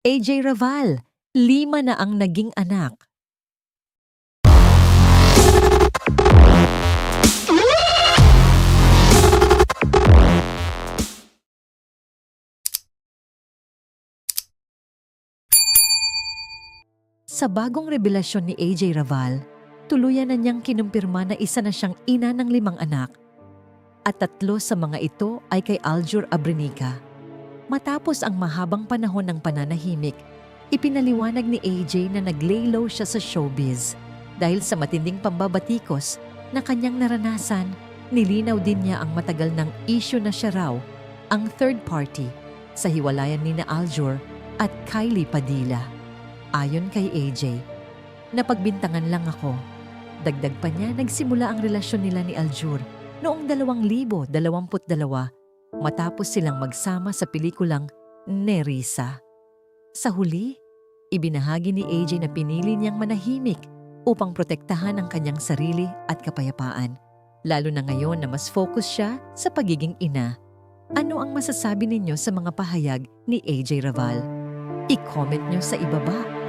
AJ Raval, 5 na ang naging anak. Sa bagong revelasyon ni AJ Raval, tuluyan na niyang kinumpirma na isa na siyang ina ng 5 anak at 3 sa mga ito ay kay Aljur Abrenica. Matapos ang mahabang panahon ng pananahimik, ipinaliwanag ni AJ na nag-lay low siya sa showbiz dahil sa matinding pambabatikos na kanyang naranasan. Nilinaw din niya ang matagal ng issue na siya raw ang third party sa hiwalayan ni na Aljur at Kylie Padilla. Ayon kay AJ, napagbintangan lang ako. Dagdag pa niya, nagsimula ang relasyon nila ni Aljur noong 2022 matapos silang magsama sa pelikulang Nerissa. Sa huli, ibinahagi ni AJ na pinili niyang manahimik upang protektahan ang kanyang sarili at kapayapaan, lalo na ngayon na mas focus siya sa pagiging ina. Ano ang masasabi ninyo sa mga pahayag ni AJ Raval? I-comment nyo sa ibaba.